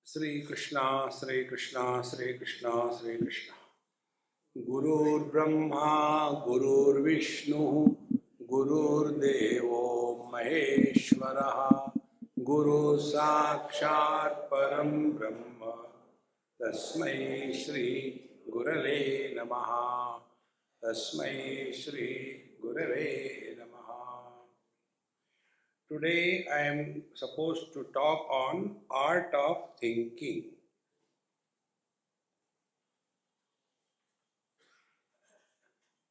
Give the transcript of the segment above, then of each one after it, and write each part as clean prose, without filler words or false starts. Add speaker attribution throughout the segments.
Speaker 1: Sri Krishna, Sri Krishna, Sri Krishna, Sri Krishna. Gurur Brahma, Gurur Vishnu, Gurur Devo Maheshwaraha, Guru Sakshat Param Brahma, Tasmai Shri Gurave Namaha, Tasmai Shri Gurave Namaha. Today I am supposed to talk on art of thinking.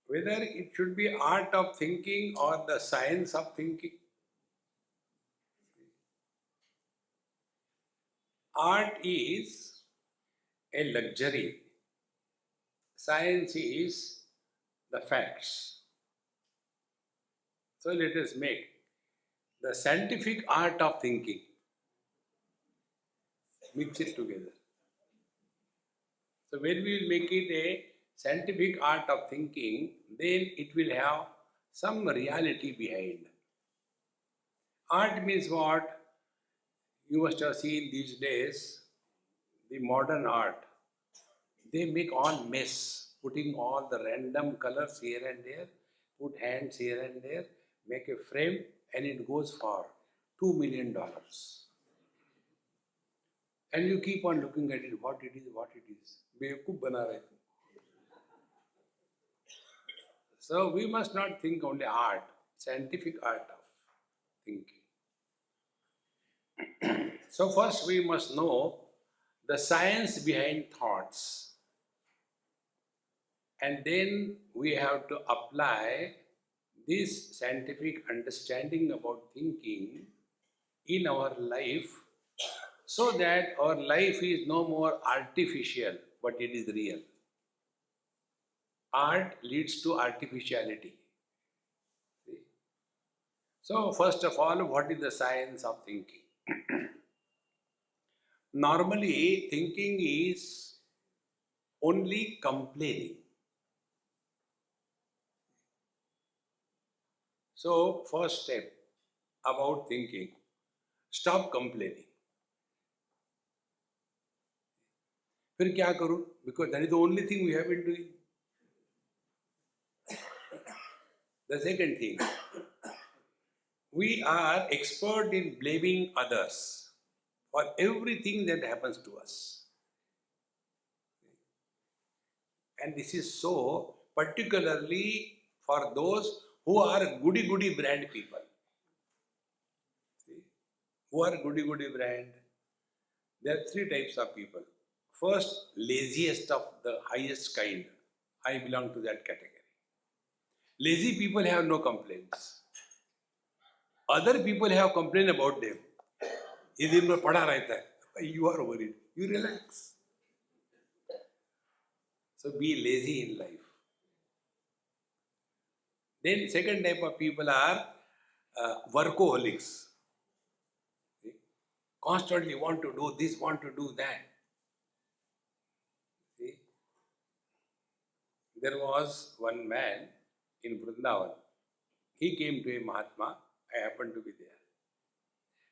Speaker 1: Whether it should be art of thinking or the science of thinking. Art is a luxury. Science is the facts. So let us make the scientific art of thinking. Mix it together. So when we will make it a scientific art of thinking, then it will have some reality behind. Art means what? You must have seen these days the modern art. They make all mess, putting all the random colors here and there, put hands here and there, make a frame, and it goes for $2 million. And you keep on looking at it, what it is, what it is. बेवकूफ बना रहे थे. So we must not think only art, scientific art of thinking. So first we must know the science behind thoughts. And then we have to apply this scientific understanding about thinking in our life so that our life is no more artificial, but it is real. Art leads to artificiality. See? So, first of all, what is the science of thinking? Normally, thinking is only complaining. So, first step about thinking, stop complaining. फिर क्या करूं? Because that is the only thing we have been doing. The second thing, we are expert in blaming others for everything that happens to us. And this is so particularly for those who are goody-goody brand people. See? Who are goody-goody brand? There are three types of people. First, laziest of the highest kind. I belong to that category. Lazy people have no complaints. Other people have complained about them. ये दिन में पड़ा रहता है. You are worried. You relax. So be lazy in life. Then second type of people are workaholics. See? Constantly want to do this, want to do that. See? There was one man in Vrindavan. He came to a Mahatma. I happened to be there.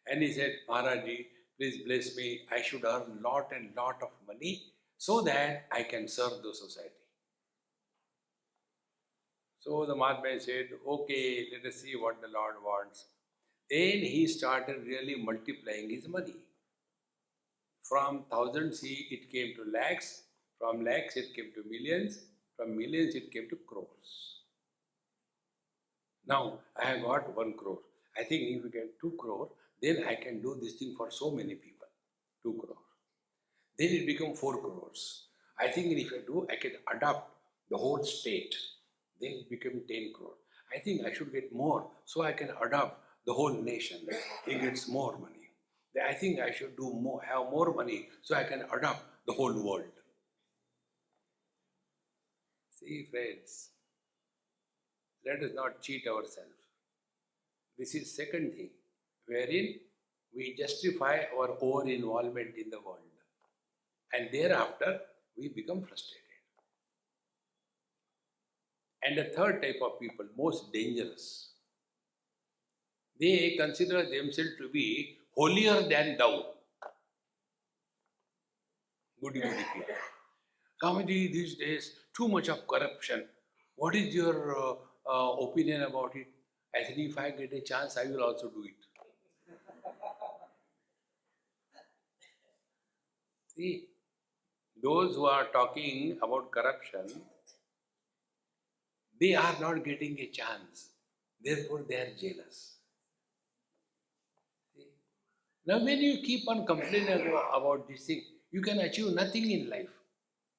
Speaker 1: And he said, Maharaji, please bless me. I should earn lot and lot of money so that I can serve the society. So the Mahatma said, okay, let us see what the Lord wants. Then he started really multiplying his money. From thousands it came to lakhs, from lakhs it came to millions, from millions it came to crores. Now I have got 1 crore. I think if we get 2 crore, then I can do this thing for so many people. 2 crore. Then it become 4 crores. I think if I do, I can adopt the whole state. Then it became 10 crore. I think I should get more so I can adopt the whole nation. He gets more money. I think I should do more, have more money so I can adopt the whole world. See, friends, let us not cheat ourselves. This is second thing, wherein we justify our over-involvement in the world. And thereafter, we become frustrated. And the third type of people, most dangerous, they consider themselves to be holier than thou. Goody goody people. Swamiji, these days, too much of corruption. What is your opinion about it? I said, if I get a chance, I will also do it. See, those who are talking about corruption, they are not getting a chance. Therefore, they are jealous. See? Now, when you keep on complaining about this thing, you can achieve nothing in life.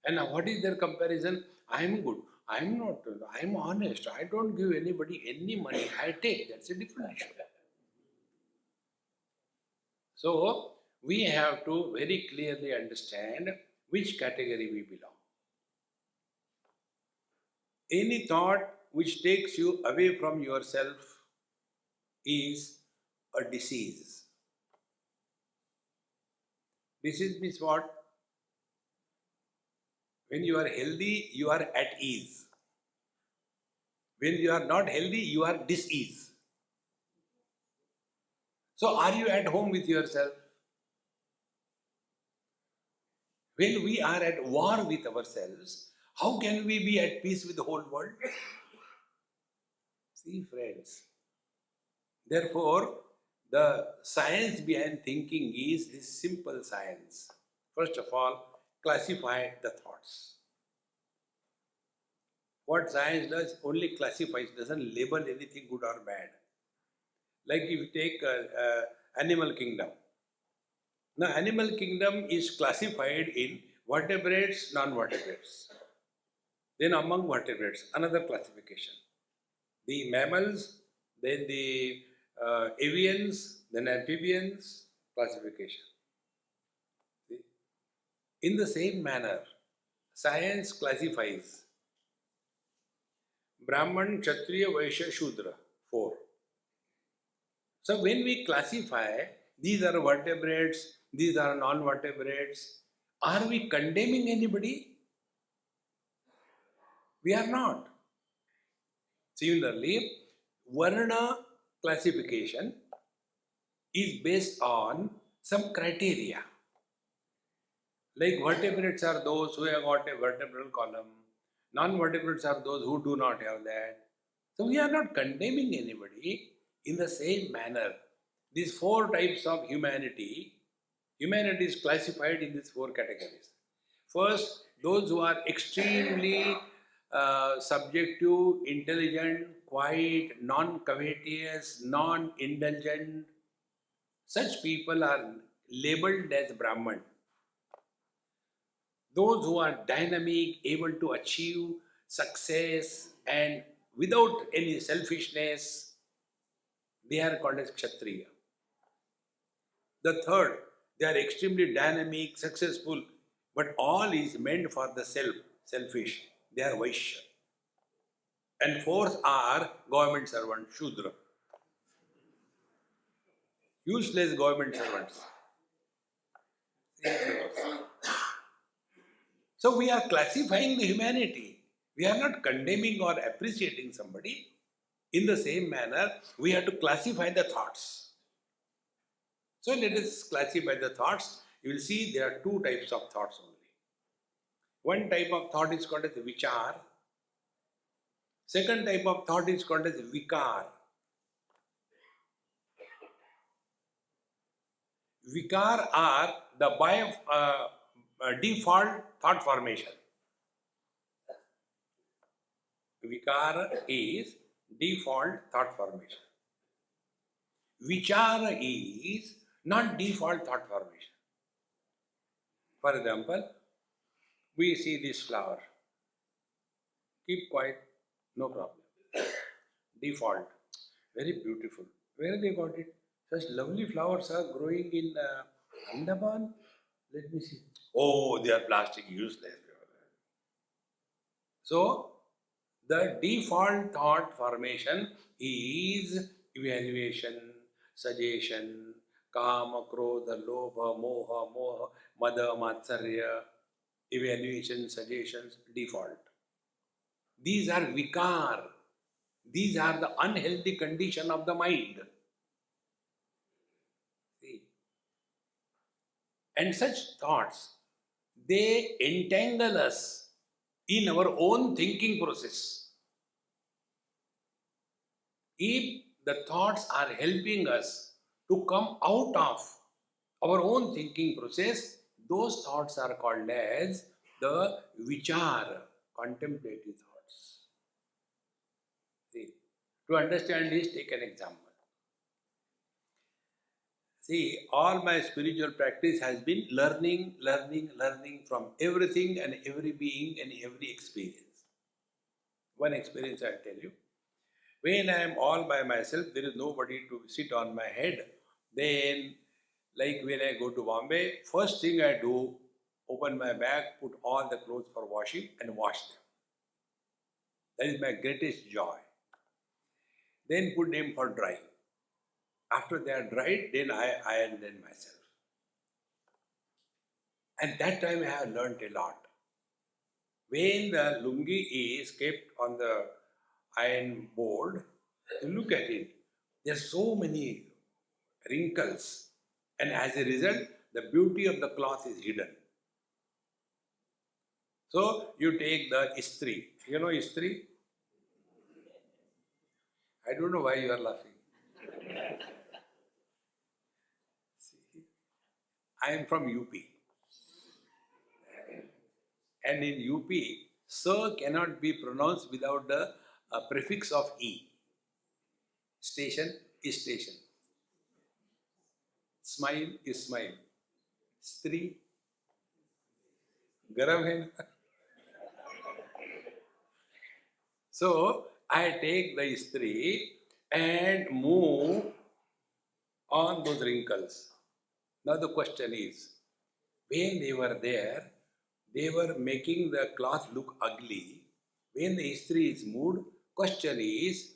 Speaker 1: And now what is their comparison? I am good. I am not. I am honest. I don't give anybody any money. I take. That's a different issue. So we have to very clearly understand which category we belong. Any thought which takes you away from yourself is a disease. Disease means what? When you are healthy, you are at ease. When you are not healthy, you are dis-ease. So are you at home with yourself? When we are at war with ourselves, how can we be at peace with the whole world? See, friends. Therefore, the science behind thinking is this simple science. First of all, classify the thoughts. What science does only classifies, doesn't label anything good or bad. Like if you take animal kingdom. Now, animal kingdom is classified in vertebrates, non-vertebrates. Then among vertebrates, another classification. The mammals, then the avians, then amphibians, classification. See? In the same manner, science classifies Brahman, Kshatriya, Vaishya, Shudra, 4. So when we classify, these are vertebrates, these are non-vertebrates, are we condemning anybody? We are not. Similarly, Varna classification is based on some criteria. Like vertebrates are those who have got a vertebral column, non-vertebrates are those who do not have that. So we are not condemning anybody. In the same manner, these 4 types of humanity is classified in these 4 categories. First, those who are extremely subjective, intelligent, quiet, non-covetous, non-indulgent, such people are labeled as Brahman. Those who are dynamic, able to achieve success and without any selfishness, they are called as Kshatriya. The third, they are extremely dynamic, successful, but all is meant for the self, selfish. They are Vaishya. And fourth are government servants, Shudra. Useless government servants. So we are classifying the humanity. We are not condemning or appreciating somebody. In the same manner, we have to classify the thoughts. So let us classify the thoughts. You will see there are 2 types of thoughts only. One type of thought is called as vichar. Second type of thought is called as vikar. Vikar are the default thought formation. Vikara is default thought formation. Vichara is not default thought formation. For example, we see this flower. Keep quiet, no problem. Default, very beautiful. Where they got it? Such lovely flowers are growing in Ahmedabad. Let me see. Oh, they are plastic, useless. So, the default thought formation is evaluation, suggestion, kama, krodha, lobha, moha, mada, matsarya, evaluation, suggestions, default. These are vikar. These are the unhealthy condition of the mind. See? And such thoughts they entangle us in our own thinking process. If the thoughts are helping us to come out of our own thinking process, those thoughts are called as the vichar, contemplative thoughts. See, to understand this, take an example. See, all my spiritual practice has been learning from everything and every being and every experience. One experience I'll tell you. When I am all by myself, there is nobody to sit on my head. Then, like when I go to Bombay, first thing I do, open my bag, put all the clothes for washing and wash them. That is my greatest joy. Then put them for drying. After they are dried, then I iron them myself. And that time I have learnt a lot. When the lungi is kept on the iron board, you look at it, there are so many wrinkles, and as a result, the beauty of the cloth is hidden. So you take the istri. You know istri? I don't know why you are laughing. See, I am from UP. And in UP, sir cannot be pronounced without the prefix of E. Station is station. Smile is smile. Stri, garam hai na? So I take the istri and move on those wrinkles. Now the question is, when they were there, they were making the cloth look ugly. When the istri is moved, question is,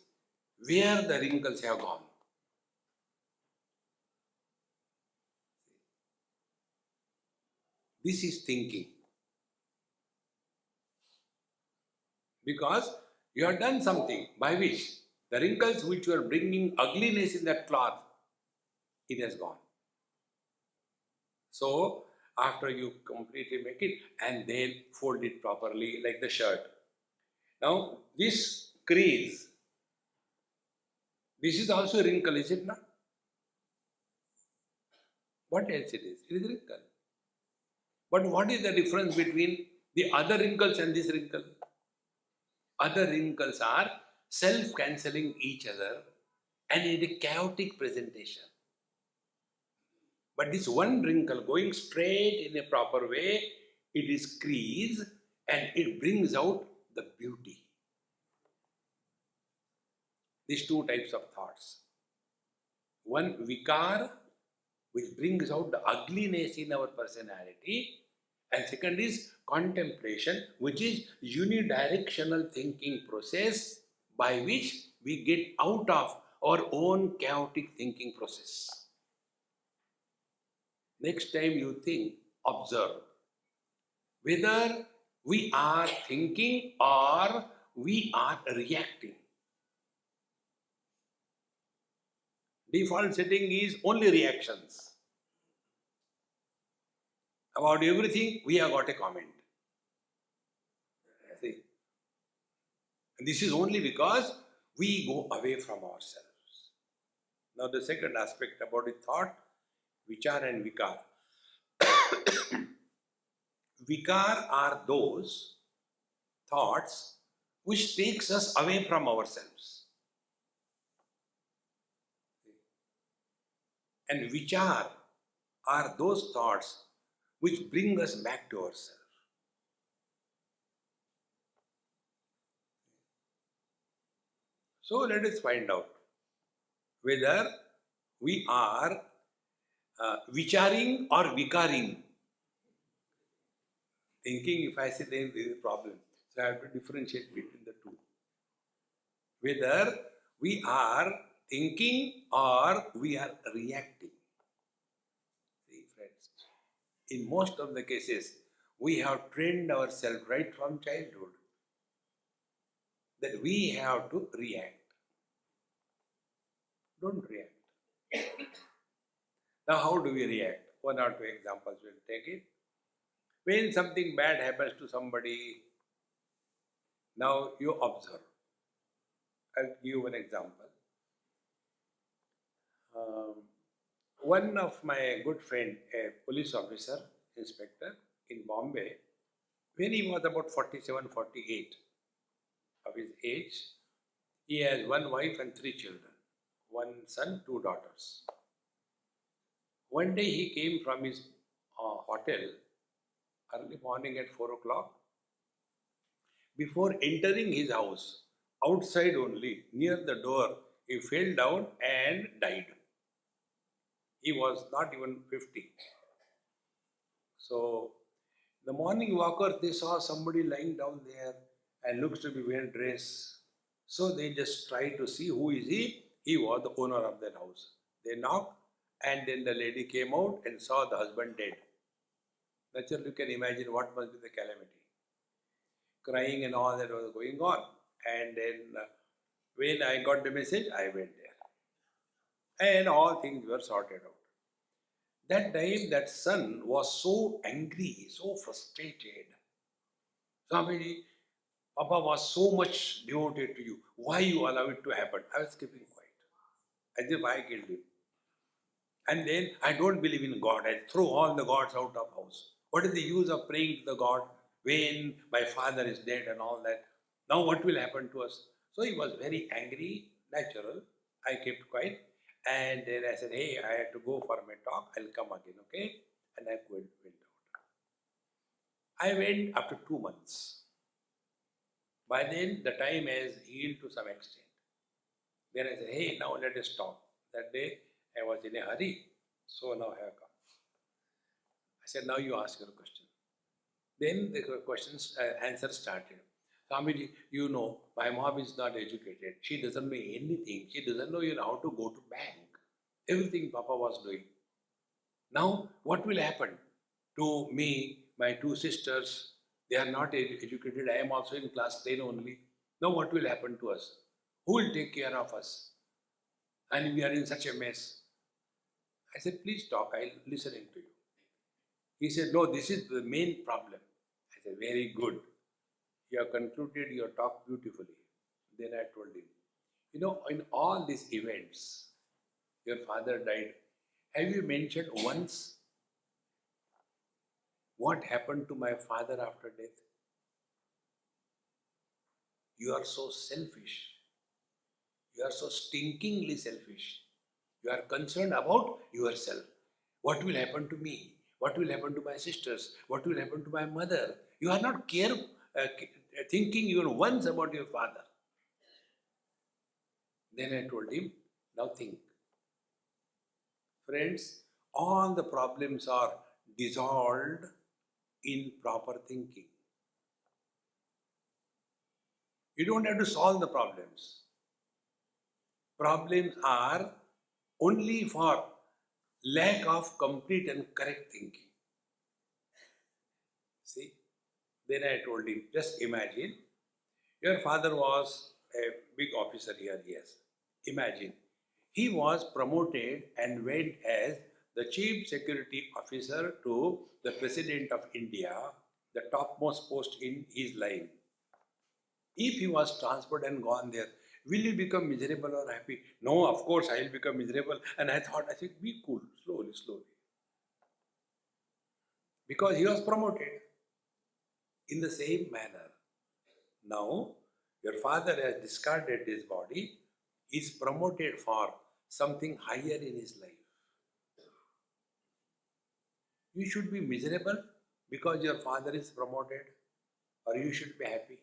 Speaker 1: where the wrinkles have gone? This is thinking. Because you have done something by which the wrinkles which were bringing ugliness in that cloth, it has gone. So, after you completely make it and then fold it properly like the shirt. Now, this crease, this is also a wrinkle, is it not? What else it is? It is a wrinkle. But what is the difference between the other wrinkles and this wrinkle? Other wrinkles are self-cancelling each other and in a chaotic presentation. But this one wrinkle going straight in a proper way, it is crease and it brings out the beauty. These two types of thoughts. One vikar, which brings out the ugliness in our personality, and second is contemplation, which is unidirectional thinking process by which we get out of our own chaotic thinking process. Next time you think, observe whether we are thinking or we are reacting. Default setting is only reactions. About everything, we have got a comment. See? And this is only because we go away from ourselves. Now the second aspect about the thought, vichar and vikar. Vikar are those thoughts which takes us away from ourselves. And vichar are those thoughts which bring us back to ourselves. So let us find out whether we are vicharing or vikaring. Thinking, if I say then there is a problem. So I have to differentiate between the two. Whether we are thinking or we are reacting. See, friends, in most of the cases, we have trained ourselves right from childhood that we have to react. Don't react. Now, how do we react? One or two examples we'll take it. When something bad happens to somebody, now you observe. I'll give you one example. Um, One of my good friend, a police officer, inspector in Bombay, when he was about 47, 48 of his age, he has one wife and three children, one son, two daughters. One day he came from his hotel early morning at 4 o'clock. Before entering his house, outside only, near the door, he fell down and died. He was not even 50. So the morning walkers, they saw somebody lying down there and looks to be well dressed. So they just tried to see who is he. He was the owner of that house. They knocked, and then the lady came out and saw the husband dead. Naturally, you can imagine what must be the calamity. Crying and all that was going on. And then when I got the message, I went there. And all things were sorted out. That time, that son was so angry, so frustrated. Swamiji, Papa was so much devoted to you. Why you allow it to happen? I was keeping quiet. As if I killed him. And then I don't believe in God. I throw all the gods out of house. What is the use of praying to the God when my father is dead and all that? Now what will happen to us? So he was very angry, natural. I kept quiet. And then I said, hey, I had to go for my talk. I'll come again, okay? And I went out. I went after 2 months. By then, the time has healed to some extent. Then I said, hey, now let us talk. That day, I was in a hurry, so now I have come. I said, now you ask your question. Then the answer started. Swamiji, you know, my mom is not educated. She doesn't know anything. She doesn't know how to go to bank. Everything Papa was doing. Now, what will happen to me, my two sisters? They are not educated. I am also in class 10 only. Now, what will happen to us? Who will take care of us? And we are in such a mess. I said, please talk. I'll listening to you. He said, no, this is the main problem. I said, very good. You have concluded your talk beautifully. Then I told him, you know, in all these events, your father died. Have you mentioned once what happened to my father after death? You are so selfish. You are so stinkingly selfish. You are concerned about yourself. What will happen to me? What will happen to my sisters? What will happen to my mother? You are not thinking even once about your father. Then I told him, now think. Friends, all the problems are dissolved in proper thinking. You don't have to solve the problems. Problems are only for lack of complete and correct thinking. See? Then I told him, just imagine, your father was a big officer here, yes. Imagine, he was promoted and went as the chief security officer to the President of India, the topmost post in his line. If he was transferred and gone there, will you become miserable or happy? No, of course I will become miserable. And I said, be cool, slowly, slowly. Because he was promoted in the same manner. Now, your father has discarded his body, is promoted for something higher in his life. You should be miserable because your father is promoted, or you should be happy.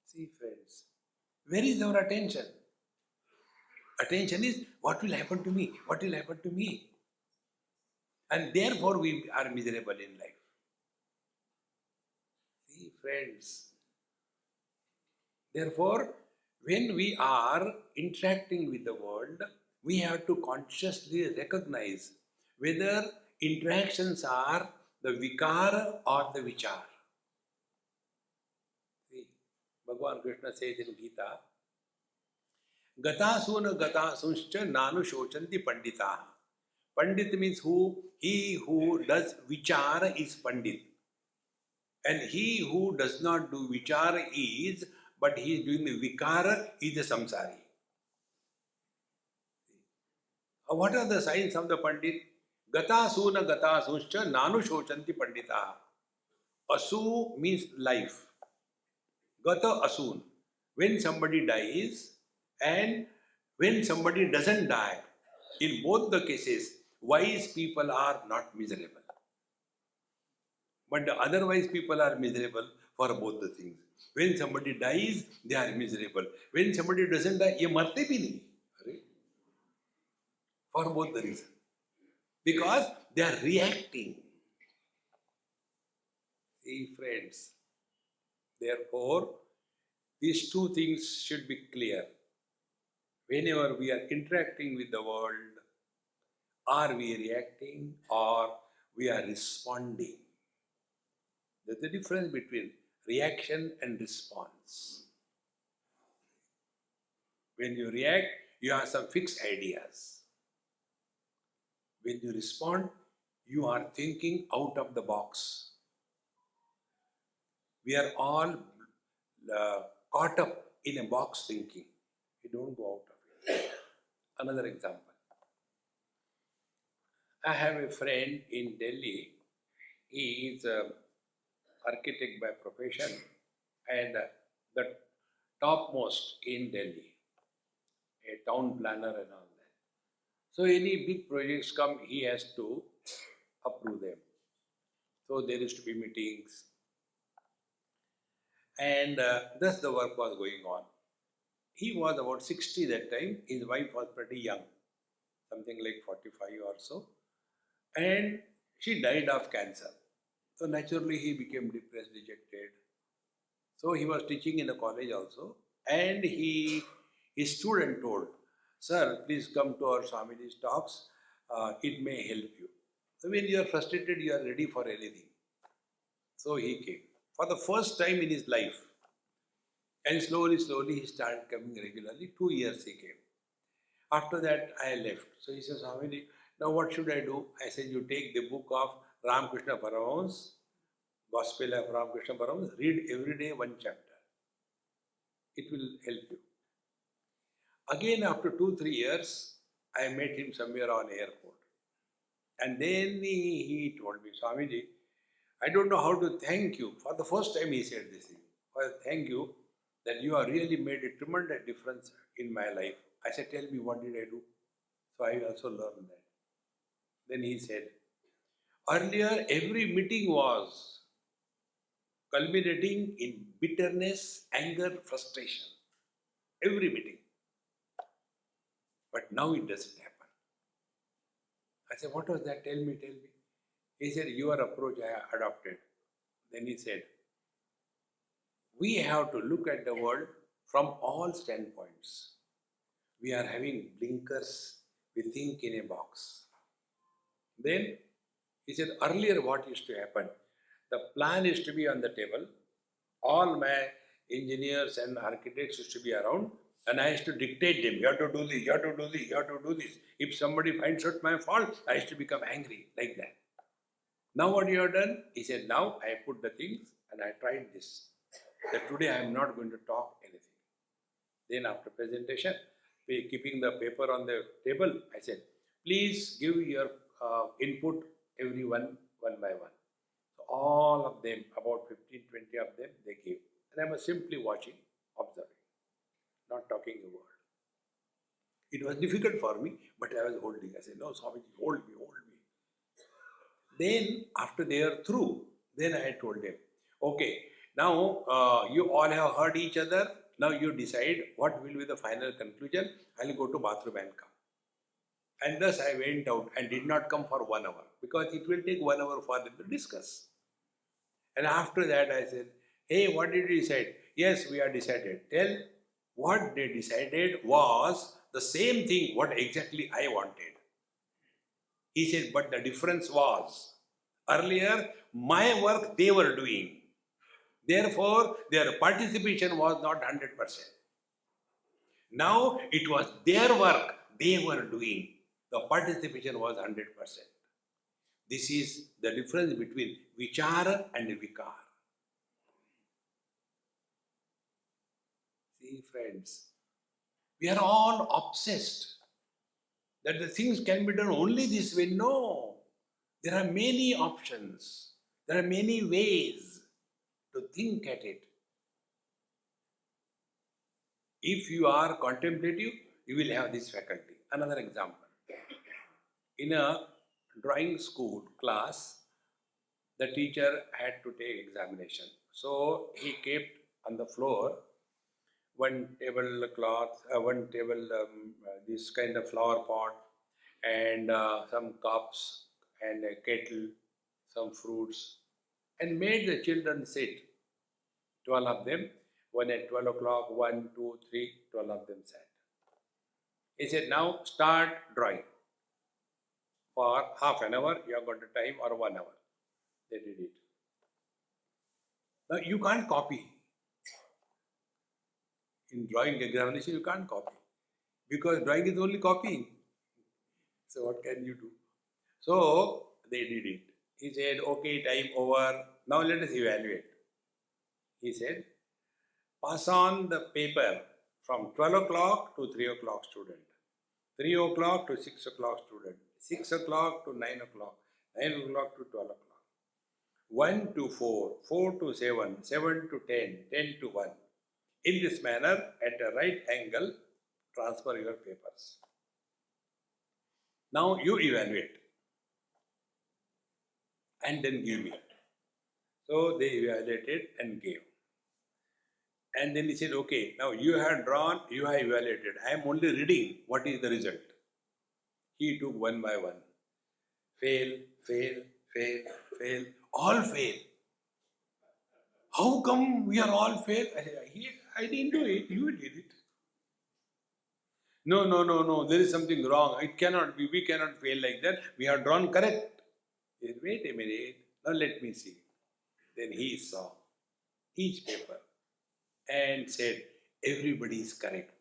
Speaker 1: See, friends, where is our attention? Attention is what will happen to me? What will happen to me? And therefore we are miserable in life. See, friends. Therefore, when we are interacting with the world, we have to consciously recognize whether interactions are the vikara or the vichar. See, Bhagavan Krishna says in Gita, Gatasuna gatasuncha nanu shochanti pandita. Pandit means who? He who does vichara is Pandit. And he who does not do vichara is, but he is doing the vikara, is the samsari. What are the signs of the Pandit? Gatasuna gatasuncha nanu shochanti pandita. Asu means life. Gata asun. When somebody dies and when somebody doesn't die, in both the cases, wise people are not miserable. But the otherwise people are miserable for both the things. When somebody dies, they are miserable. When somebody doesn't die, ye marte bhi nahi. For both the reasons. Because they are reacting. See, friends, therefore, these two things should be clear. Whenever we are interacting with the world, are we reacting or we are responding? There's a difference between reaction and response. When you react, you have some fixed ideas. When you respond, you are thinking out of the box. We are all caught up in a box thinking. We don't go out of it. Another example. I have a friend in Delhi. He is an architect by profession and the topmost in Delhi, a town planner and all that. So any big projects come, he has to approve them. So there used to be meetings, and thus the work was going on. He was about 60 that time. His wife was pretty young, something like 45 or so, and she died of cancer. So naturally he became depressed, dejected. So he was teaching in a college also, and his student told, "Sir, please come to our Swamiji's talks. It may help you." So when you are frustrated, you are ready for anything. So he came for the first time in his life, and slowly he started coming regularly. 2 years he came. After that, I left. So he says, "Swamiji, now what should I do?" I said, "You take the book of Ramakrishna Paramahamsa, Gospel of Ramakrishna Paramahamsa, read every day one chapter. It will help you." Again, after 2-3 years, I met him somewhere on airport. And then he told me, "Swamiji, I don't know how to thank you." For the first time he said this thing. "Well, thank you that you have really made a tremendous difference in my life." I said, "Tell me, what did I do?" So I also learned that. Then he said, "Earlier every meeting was culminating in bitterness, anger, frustration. Every meeting. But now it doesn't happen." I said, "What was that? Tell me. He said, "Your approach I adopted." Then he said, "We have to look at the world from all standpoints. We are having blinkers, we think in a box." Then he said, "Earlier what used to happen? The plan used to be on the table. All my engineers and architects used to be around, and I used to dictate them. You have to do this, you have to do this, you have to do this. If somebody finds out my fault, I used to become angry like that. Now what you have done?" He said, "Now I put the things and I tried this. That today I am not going to talk anything." Then after presentation, keeping the paper on the table, I said, "Please give your input everyone one by one." So all of them, about 15-20 of them, they gave. And I was simply watching, observing, not talking a word. It was difficult for me, but I was holding. I said, "No, Swamiji, hold me, hold me." Then after they are through, then I told them, "Okay, now you all have heard each other. Now you decide what will be the final conclusion. I'll go to bathroom and come." And thus I went out and did not come for 1 hour, because it will take 1 hour for them to discuss. And after that I said, "Hey, what did you decide?" "Yes, we are decided." "Tell." What they decided was the same thing what exactly I wanted. He said, "But the difference was, earlier my work they were doing. Therefore, their participation was not 100%. Now it was their work they were doing. the participation was 100%. This is the difference between vichara and vikar. See, friends, we are all obsessed that the things can be done only this way. No, there are many options. There are many ways to think at it. If you are contemplative, you will have this faculty. Another example. In a drawing school class, the teacher had to take examination. So he kept on the floor one tablecloth, this kind of flower pot, and some cups and a kettle, some fruits, and made the children sit. 12 of them, one at 12 o'clock, 1, 2, 3, 12 of them sat. He said, now start drawing. For half an hour, you have got the time, or 1 hour. They did it. Now you can't copy. In drawing examination, you can't copy. Because drawing is only copying. So what can you do? So they did it. He said, okay, time over. Now let us evaluate. He said, pass on the paper from 12 o'clock to 3 o'clock student. 3 o'clock to 6 o'clock student. 6 o'clock to 9 o'clock. 9 o'clock to 12 o'clock. 1 to 4, 4 to 7, 7 to 10, 10 to 1. In this manner, at a right angle, transfer your papers. Now you evaluate and then give me. So they evaluated and gave. And then he said, okay, now you have drawn, you have evaluated. I am only reading what is the result. He took one by one. Fail, fail, fail, fail, all fail. How come we are all fail? I didn't do it, you did it. No, there is something wrong. It cannot be, we cannot fail like that. We have drawn correct. He said, wait a minute, now let me see. Then he saw each paper and said, everybody is correct.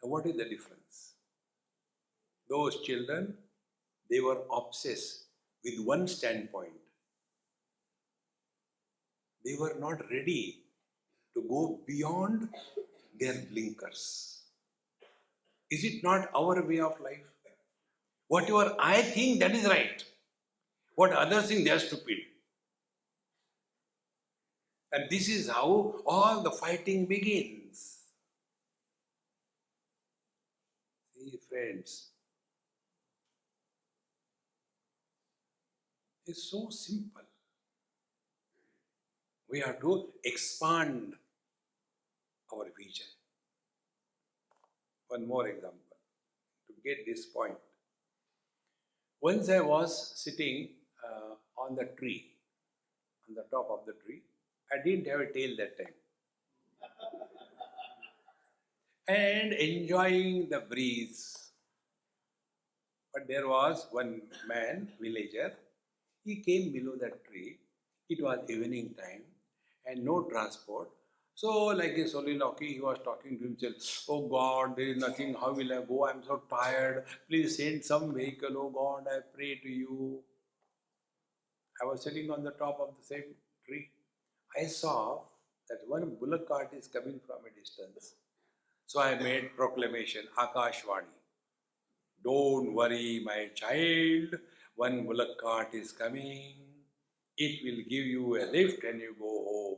Speaker 1: Now what is the difference? Those children, they were obsessed with one standpoint. They were not ready to go beyond their blinkers. Is it not our way of life? Whatever I think, that is right. What others think, they are stupid. And this is how all the fighting begins. See, friends, it's so simple. We have to expand our vision. One more example to get this point. Once I was sitting on the tree, on the top of the tree. I didn't have a tail that time. And enjoying the breeze. But there was one man, villager, he came below that tree. It was evening time and no transport. So, like a soliloquy, he was talking to himself, oh God, there is nothing, how will I go? I'm so tired. Please send some vehicle, oh God, I pray to you. I was sitting on the top of the same tree. I saw that one bullock cart is coming from a distance. So I made proclamation, Akashvani. Don't worry, my child, one bullock cart is coming. It will give you a lift and you go home.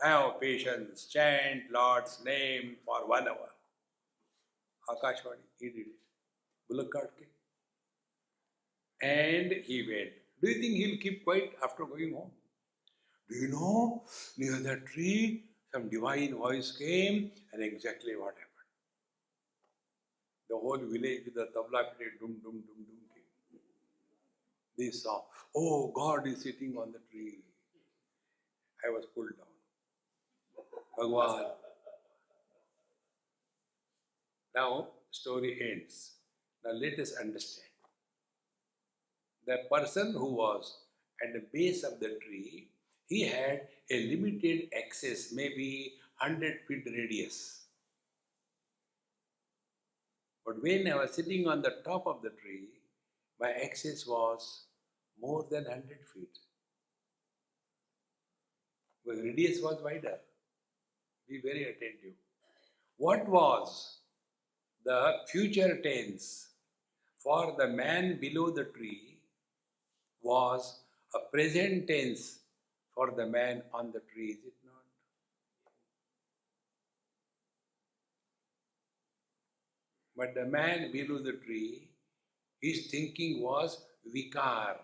Speaker 1: Have patience, chant Lord's name for 1 hour. Akashvani, he did it. Bullock cart came. And he went. Do you think he'll keep quiet after going home? Do you know, near the tree, some divine voice came and exactly what happened. The whole village with the tabla played dum dum dum dum came. They saw, oh, God is sitting on the tree. I was pulled down. Bhagwan. Now, story ends. Now let us understand. The person who was at the base of the tree, he had a limited access, maybe 100 feet radius. But when I was sitting on the top of the tree, my axis was more than 100 feet. The radius was wider. Be very attentive. What was the future tense for the man below the tree was a present tense for the man on the tree, is it not? But the man below the tree, his thinking was vikar,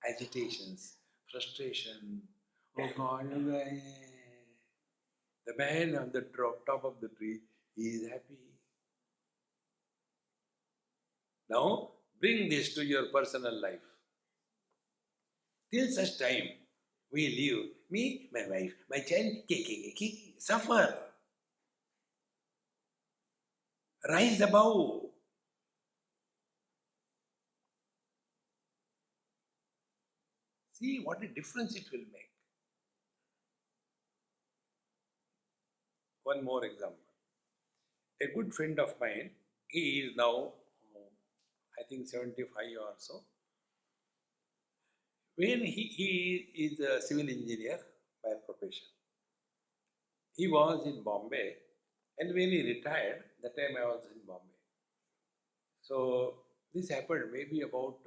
Speaker 1: agitations, frustration. Oh God, the man on the top of the tree, he is happy. Now, bring this to your personal life. Till such time, we live, me, my wife, my child, suffer. Rise above. See what a difference it will make. One more example. A good friend of mine, he is now, I think 75 or so. When he is a civil engineer by profession. He was in Bombay, and when he retired, that time I was in Bombay. So this happened maybe about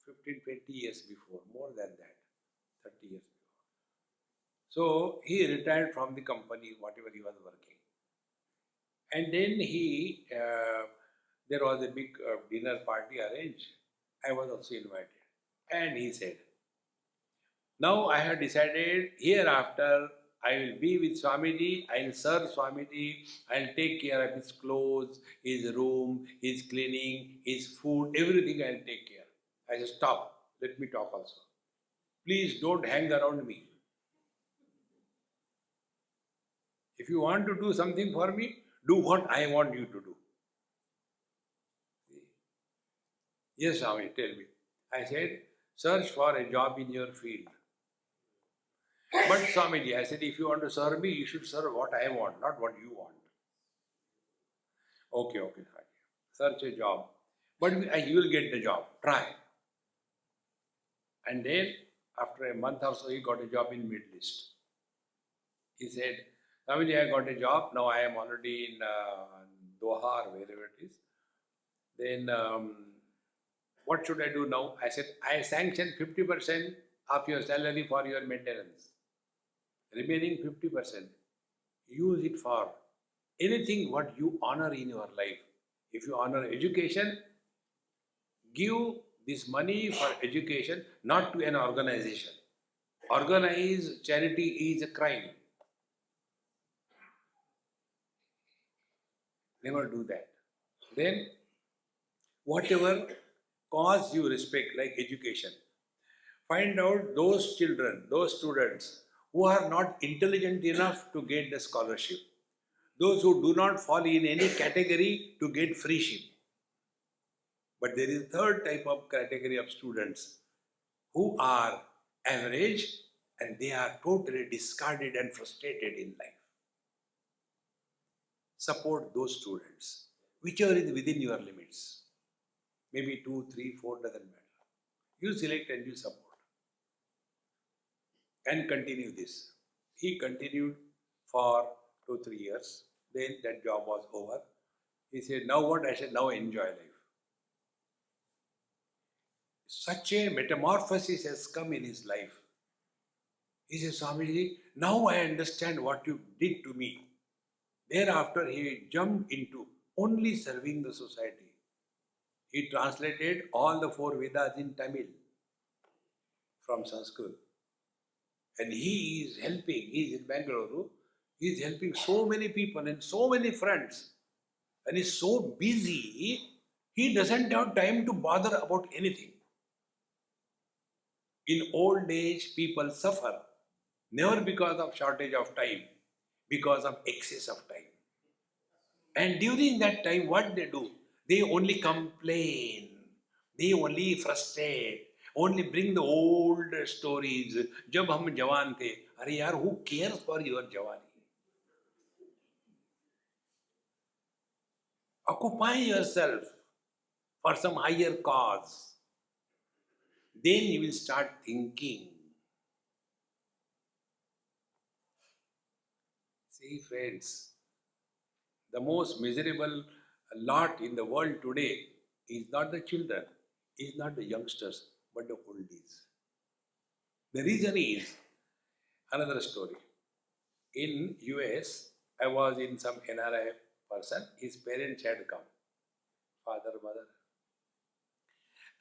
Speaker 1: 15, 20 years before, more than that, 30 years before. So he retired from the company, whatever he was working. And then there was a big dinner party arranged. I was also invited. And he said, now I have decided hereafter I will be with Swamiji, I will serve Swamiji, I will take care of his clothes, his room, his cleaning, his food, everything I will take care. I said, stop, let me talk also. Please don't hang around me. If you want to do something for me, do what I want you to do. Yes, Swami, tell me. I said, search for a job in your field. But Swamiji, I said, if you want to serve me, you should serve what I want, not what you want. Okay, fine. Search a job. But you will get the job. Try. And then, after a month or so, he got a job in Middle East. He said, Swamiji, I got a job. Now I am already in Doha or wherever it is. Then, what should I do now? I said, I sanction 50% of your salary for your maintenance. Remaining 50%, use it for anything what you honor in your life. If you honor education, give this money for education, not to an organization. Organized charity is a crime. Never do that. Then, whatever cause you respect, like education, find out those children, those students who are not intelligent enough to get the scholarship. Those who do not fall in any category to get free ship. But there is a third type of category of students who are average and they are totally discarded and frustrated in life. Support those students, whichever is within your limits. Maybe 2, 3, 4, doesn't matter. You select and you support. And continue this. He continued for 2, 3 years. Then that job was over. He said, now what? I said, now enjoy life. Such a metamorphosis has come in his life. He says, Swamiji, now I understand what you did to me. Thereafter, he jumped into only serving the society. He translated all the 4 Vedas in Tamil from Sanskrit. And he is helping, he is in Bangalore, he is helping so many people in so many fronts. And he's so busy, he doesn't have time to bother about anything. In old age, people suffer, never because of shortage of time, because of excess of time. And during that time, what they do? They only complain, they only frustrate, only bring the old stories. Jab hum jawan the, are yaar, who cares for your jawani? Occupy yourself for some higher cause. Then you will start thinking. See, friends, the most miserable lot in the world today is not the children, is not the youngsters, but the oldies. The reason is another story. In US, I was in some NRI person, his parents had come, father, mother.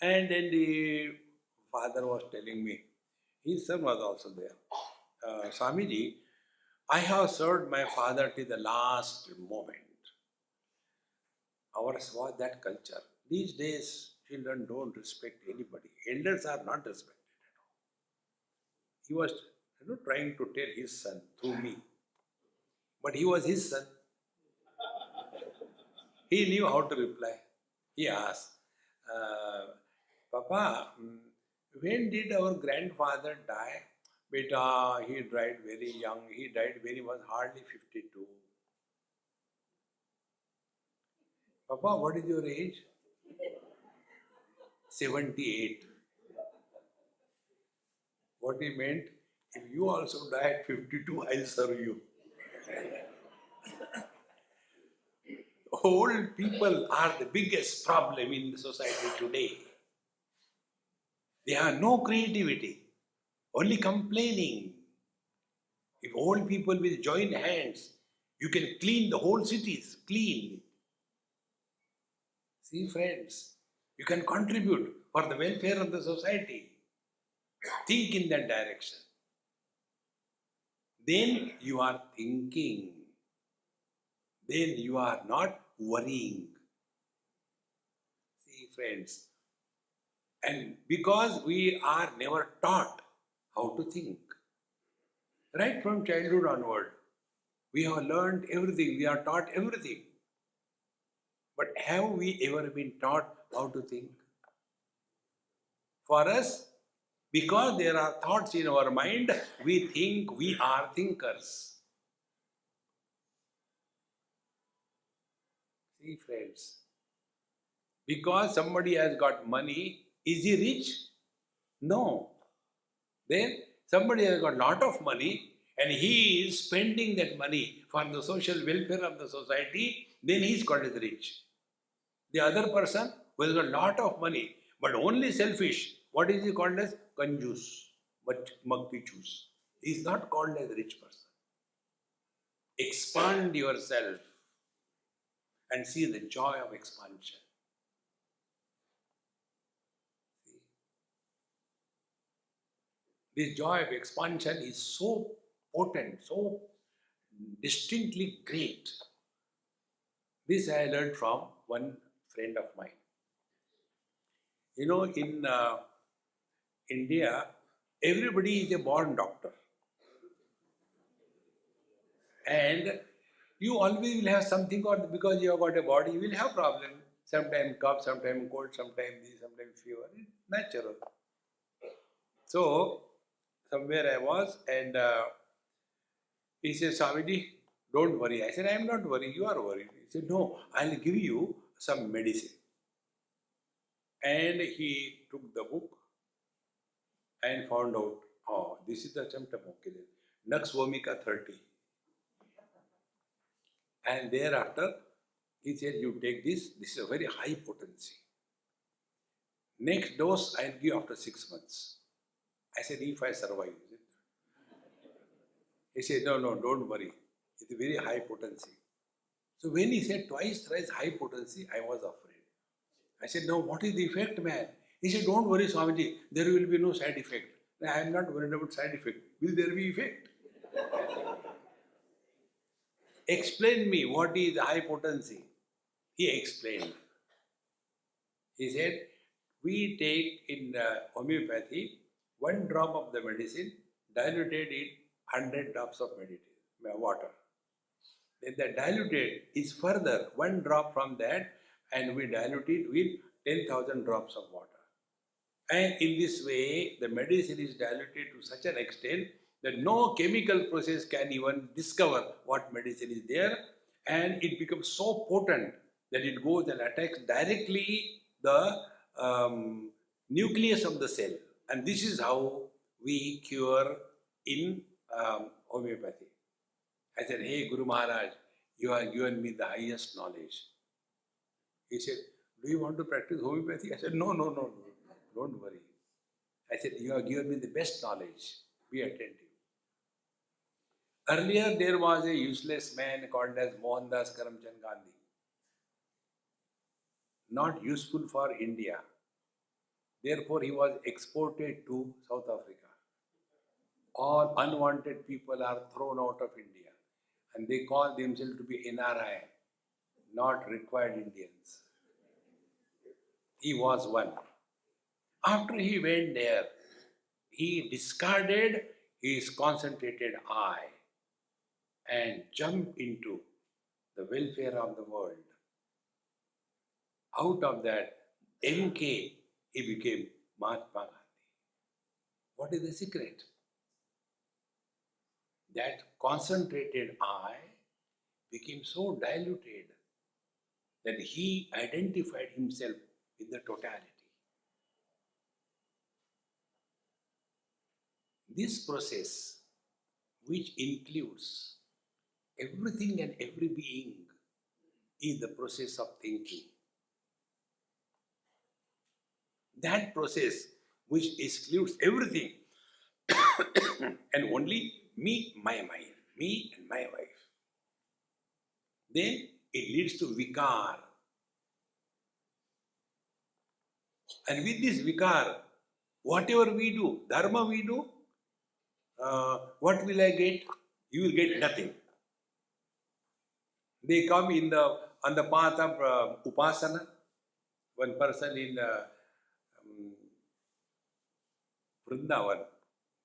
Speaker 1: And then the father was telling me, his son was also there. Swamiji, I have served my father till the last moment. Ours was that culture. These days, children don't respect anybody. Elders are not respected. He was trying to tell his son through me. But he was his son. He knew how to reply. He asked, Papa, when did our grandfather die? Beta, he died very young. He died when he was hardly 52. Papa, what is your age? 78. What he meant, if you also die at 52, I'll serve you. Old people are the biggest problem in the society today. They have no creativity, only complaining. If old people will join hands, you can clean the whole cities, clean. See, friends, you can contribute for the welfare of the society. Think in that direction. Then you are thinking. Then you are not worrying. See, friends, and because we are never taught how to think, right from childhood onward, we have learned everything, we are taught everything. But have we ever been taught how to think? For us, because there are thoughts in our mind, we think we are thinkers. See, friends, because somebody has got money, is he rich? No. Then somebody has got a lot of money and he is spending that money for the social welfare of the society, then he is called as rich. The other person who has got a lot of money but only selfish, what is he called as? Kanjus, but magpichus. He is not called as a rich person. Expand yourself and see the joy of expansion. This joy of expansion is so potent, so distinctly great. This I learned from one friend of mine. You know, in India, everybody is a born doctor. And you always will have something, or because you have got a body, you will have problem. Sometimes cough, sometimes cold, sometimes this, sometimes fever. It's natural. So, somewhere I was, and he said, Swamiji, don't worry. I said, I am not worried, you are worried. He said, no, I'll give you some medicine. And he took the book and found out, oh, this is the symptom, okay. Nux vomica 30. And thereafter, he said, you take this is a very high potency. Next dose, I'll give after 6 months. I said, if I survive. He said, no, don't worry. It's a very high potency. So when he said twice, thrice high potency, I was afraid. I said, no, what is the effect, man? He said, don't worry, Swamiji, there will be no side effect. I am not worried about side effect. Will there be effect? Explain me what is high potency. He explained. He said, we take in homeopathy 1 drop of the medicine diluted in 100 drops of water. Then the diluted is further 1 drop from that and we dilute it with 10,000 drops of water. And in this way, the medicine is diluted to such an extent that no chemical process can even discover what medicine is there, and it becomes so potent that it goes and attacks directly the nucleus of the cell. And this is how we cure in homeopathy. I said, hey Guru Maharaj, you have given me the highest knowledge. He said, do you want to practice homeopathy? I said, no, no, no, no, don't worry. I said, you have given me the best knowledge. Be attentive. Earlier, there was a useless man called as Mohandas Karamchand Gandhi. Not useful for India. Therefore, he was exported to South Africa. All unwanted people are thrown out of India. And they call themselves to be NRI, not required Indians. He was one. After he went there, he discarded his concentrated I and jumped into the welfare of the world. Out of that MK, he became Mahatma Gandhi. What is the secret? That concentrated I became so diluted that he identified himself with the totality. This process, which includes everything and every being, is the process of thinking. That process, which excludes everything and only me, my mind, me and my wife, then it leads to vikar. And with this vikar, whatever we do, dharma we do, what will I get? You will get nothing. They come on the path of upasana. One person in Vrindavan,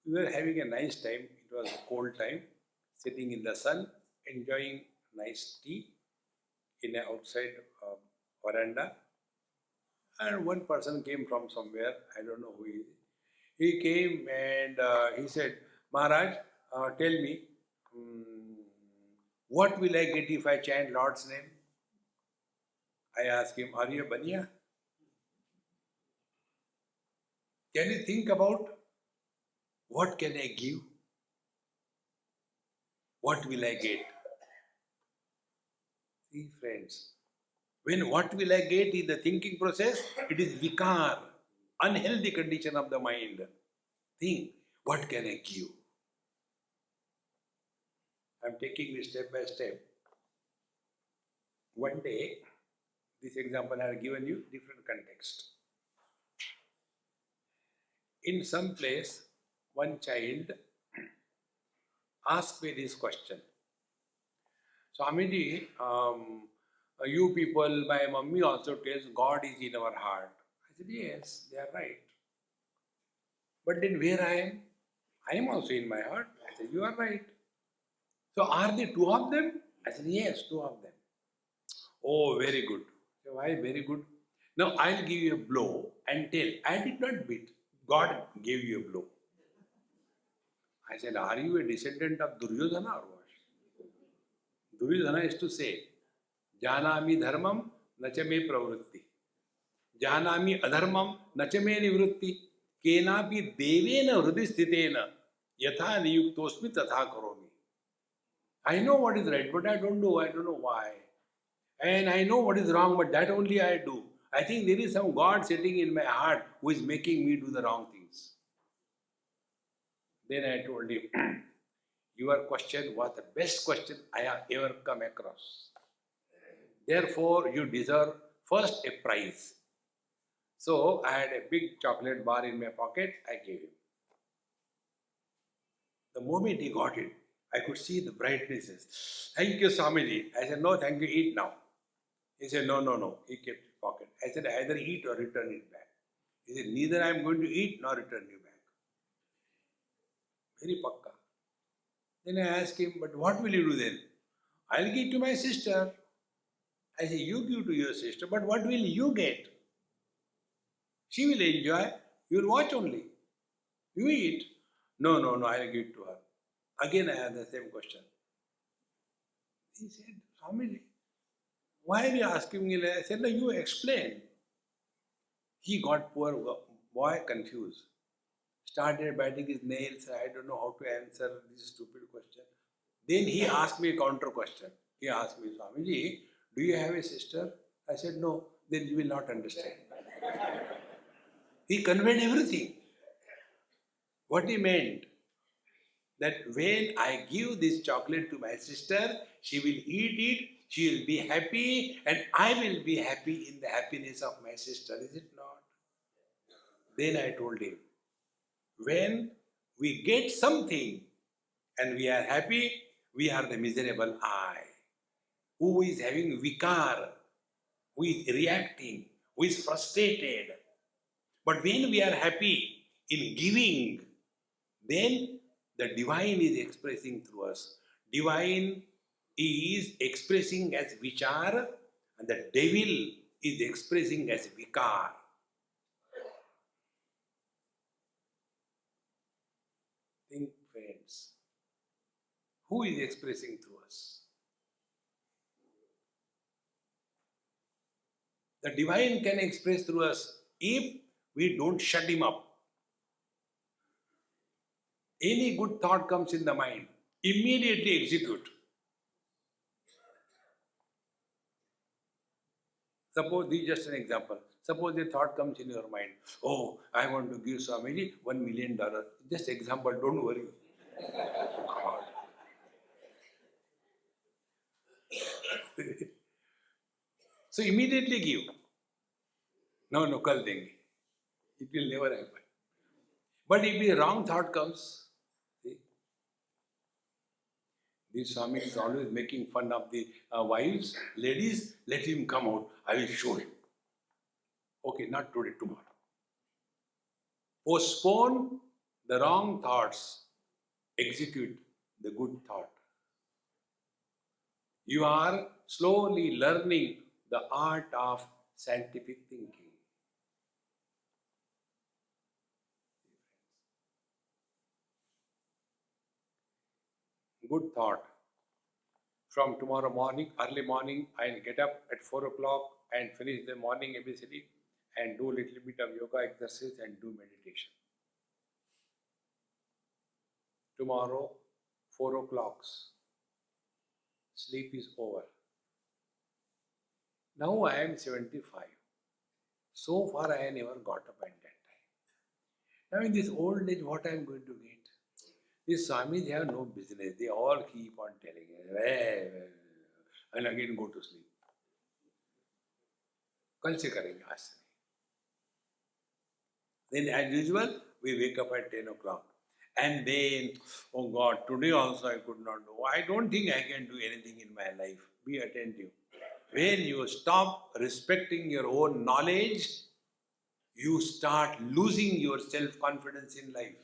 Speaker 1: we were having a nice time. It was a cold time, sitting in the sun, enjoying nice tea in an outside veranda. And one person came from somewhere, I don't know who he is. He came and he said, Maharaj, tell me, what will I get if I chant Lord's name? I asked him, are you a baniya? Can you think about what can I give? What will I get? See, friends, when what will I get is the thinking process, it is vikar, unhealthy condition of the mind. Think, what can I give? I am taking this step by step. One day, this example I have given you, different context. In some place, one child asked me this question. Swamiji, you people, my mummy also tells God is in our heart. I said, yes, they are right. But then where I am? I am also in my heart. I said, you are right. So are there two of them? I said, yes, two of them. Oh, very good. So why very good? Now I'll give you a blow and tell, I did not beat. God gave you a blow. I said, are you a descendant of Duryodhana or what? Duryodhana is to say, Janami dharmam nacha me pravritti. Janami adharmam nacha me nivritti. Kenapi devena hridisthitena yatha niyuktosmi tatha karomi. I know what is right, but I don't know why. And I know what is wrong, but that only I do. I think there is some God sitting in my heart who is making me do the wrong things. Then I told him, your question was the best question I have ever come across. Therefore, you deserve first a prize. So I had a big chocolate bar in my pocket, I gave him. The moment he got it, I could see the brightnesses. Thank you, Swamiji. I said, no, thank you, eat now. He said, no, no, no. He kept it pocket. I said, either eat or return it back. He said, neither I am going to eat nor return you back. Very pakka. Then I asked him, but what will you do then? I'll give to my sister. I said, you give to your sister, but what will you get? She will enjoy. You will watch only. You eat. No, no, no, I'll give it to her. Again, I had the same question. He said, Swamiji, Why are you asking me? I said, no, you explain. He got poor boy confused. Started biting his nails. I don't know how to answer this stupid question. Then he asked me a counter question. He asked me, Swamiji, do you have a sister? I said, no. Then you will not understand. He conveyed everything. What he meant, that when I give this chocolate to my sister, she will eat it, she will be happy, and I will be happy in the happiness of my sister. Is it not? Then I told him, when we get something and we are happy, we are the miserable I, who is having vikar, who is reacting, who is frustrated. But when we are happy in giving, then the divine is expressing through us. Divine is expressing as vichar, and the devil is expressing as vikar. Think, friends, who is expressing through us? The divine can express through us if we don't shut him up. Any good thought comes in the mind, immediately execute. Suppose, this is just an example. Suppose a thought comes in your mind, oh, I want to give Swamiji $1 million. Just example, don't worry. God. So immediately give. No, kal denge. It will never happen. But if a wrong thought comes, see, this Swami is always making fun of the wives, ladies, let him come out, I will show him. Okay, not today, tomorrow. Postpone the wrong thoughts, execute the good thought. You are slowly learning the art of scientific thinking. Good thought. From tomorrow morning, early morning, I'll get up at 4 o'clock and finish the morning ABCD and do a little bit of yoga exercise and do meditation. Tomorrow, 4 o'clock, sleep is over. Now I am 75. So far I never got up at that time. Now in this old age, what I am going to get? These Swamis have no business. They all keep on telling us, and again go to sleep. कल से करेंगे आज से. Then as usual, we wake up at 10 o'clock. And then, oh God, today also I could not do. I don't think I can do anything in my life. Be attentive. When you stop respecting your own knowledge, you start losing your self-confidence in life.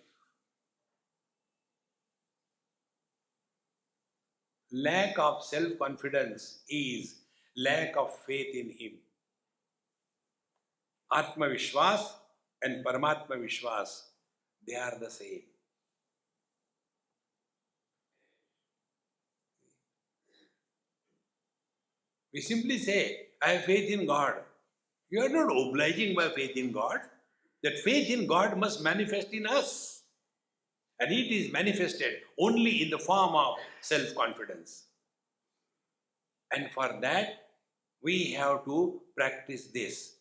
Speaker 1: Lack of self-confidence is lack of faith in him. Atma Vishwas and Paramatma Vishwas, they are the same. We simply say, I have faith in God. You are not obliging by faith in God. That faith in God must manifest in us. And it is manifested only in the form of self-confidence. And for that, we have to practice this.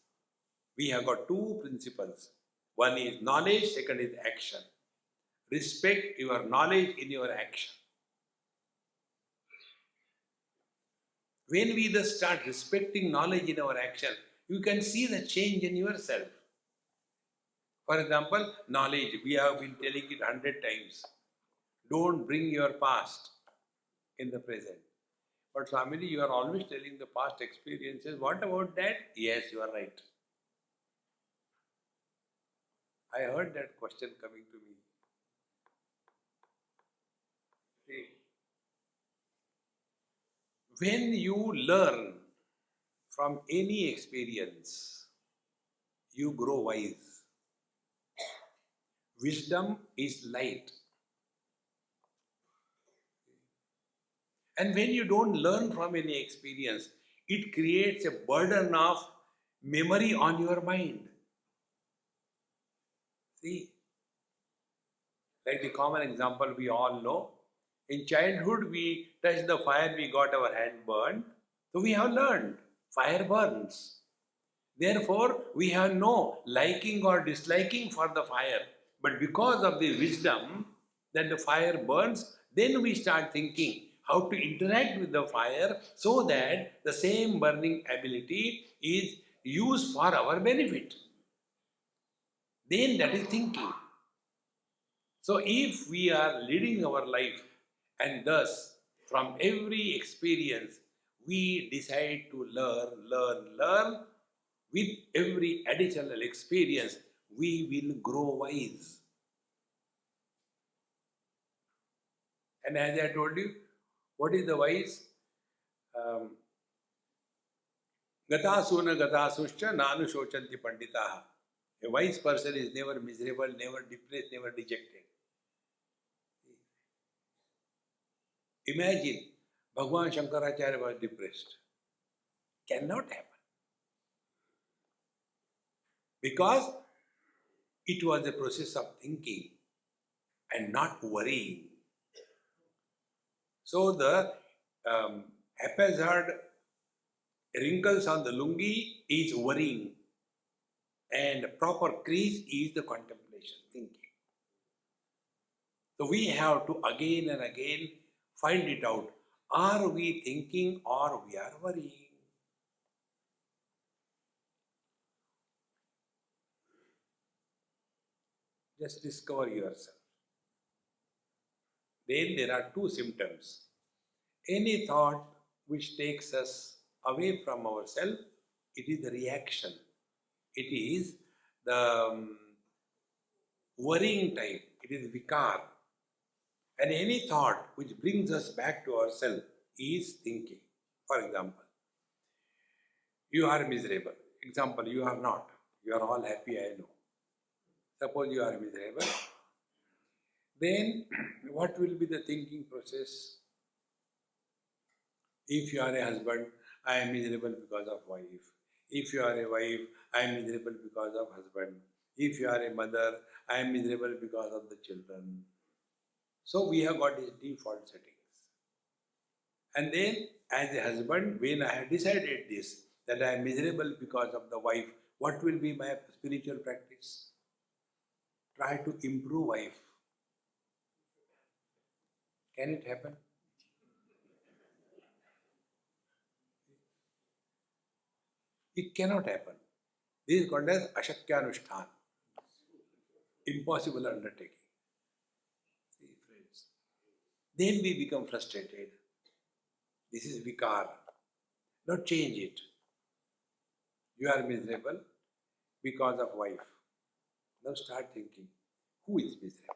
Speaker 1: We have got two principles. One is knowledge, second is action. Respect your knowledge in your action. When we thus start respecting knowledge in our action, you can see the change in yourself. For example, knowledge, we have been telling it 100 times. Don't bring your past in the present. But Swamiji, you are always telling the past experiences. What about that? Yes, you are right. I heard that question coming to me. See, when you learn from any experience, you grow wise. Wisdom is light. And when you don't learn from any experience, it creates a burden of memory on your mind. See, like the common example we all know. In childhood, we touched the fire, we got our hand burned. So we have learned fire burns. Therefore, we have no liking or disliking for the fire. But because of the wisdom that the fire burns, then we start thinking how to interact with the fire so that the same burning ability is used for our benefit. Then that is thinking. So if we are leading our life and thus from every experience we decide to learn, with every additional experience we will grow wise. And as I told you, what is the wise? Gatasuna gatasuscha nanu shochanti panditaha. A wise person is never miserable, never depressed, never dejected. Imagine Bhagwan Shankaracharya was depressed. Cannot happen. Because it was a process of thinking and not worrying. So the haphazard wrinkles on the lungi is worrying, and proper crease is the contemplation, thinking. So we have to again and again find it out. Are we thinking or we are worrying? Just discover yourself. Then there are two symptoms. Any thought which takes us away from ourselves, it is the reaction. It is the worrying type. It is vikar. And any thought which brings us back to ourselves is thinking. For example, you are miserable. Example, you are not. You are all happy, I know. Suppose you are miserable. Then what will be the thinking process? If you are a husband, I am miserable because of wife. If you are a wife, I am miserable because of husband. If you are a mother, I am miserable because of the children. So we have got these default settings. And then as a husband, when I have decided this, that I am miserable because of the wife, what will be my spiritual practice? Try to improve wife. Can it happen? It cannot happen. This is called as Ashakyanushthan. Impossible undertaking. See, friends. Then we become frustrated. This is vikar. Now change it. You are miserable because of wife. Now start thinking, who is miserable?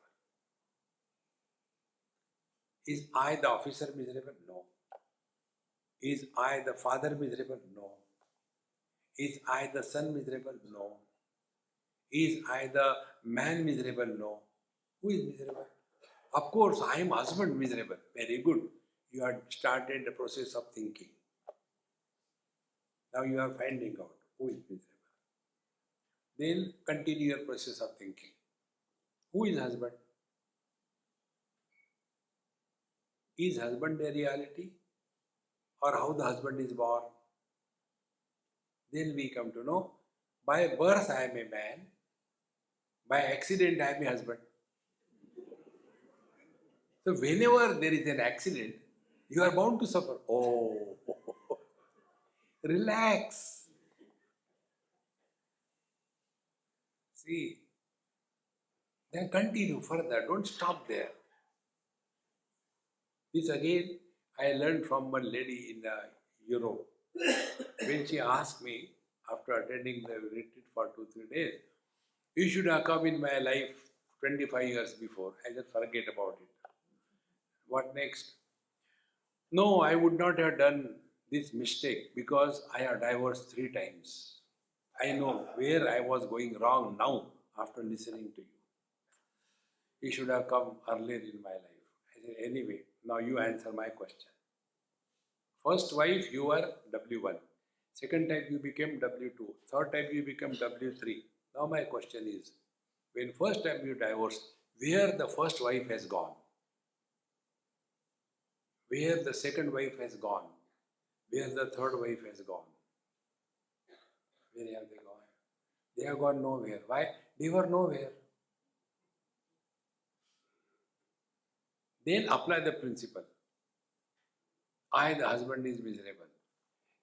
Speaker 1: Is I the officer miserable? No. Is I the father miserable? No. Is I the son miserable? No. Is I the man miserable? No. Who is miserable? Of course, I am husband miserable. Very good. You have started the process of thinking. Now you are finding out who is miserable. Then continue your process of thinking. Who is husband? Is husband a reality? Or how the husband is born? Then we come to know, by birth I am a man, by accident I am a husband. So whenever there is an accident, you are bound to suffer. Oh, relax. See, then continue further, don't stop there. This again, I learned from one lady in Europe. When she asked me, after attending the retreat for 2-3 days, you should have come in my life 25 years before. I just forget about it. What next? No, I would not have done this mistake because I have divorced 3 times. I know where I was going wrong now after listening to you. You should have come earlier in my life. I said, anyway, now you answer my question. First wife, you were W1. Second time, you became W2. Third time, you became W3. Now, my question is, when first time you divorced, where the first wife has gone? Where the second wife has gone? Where the third wife has gone? Where have they gone? They have gone nowhere. Why? They were nowhere. Then apply the principle. I, the husband, is miserable.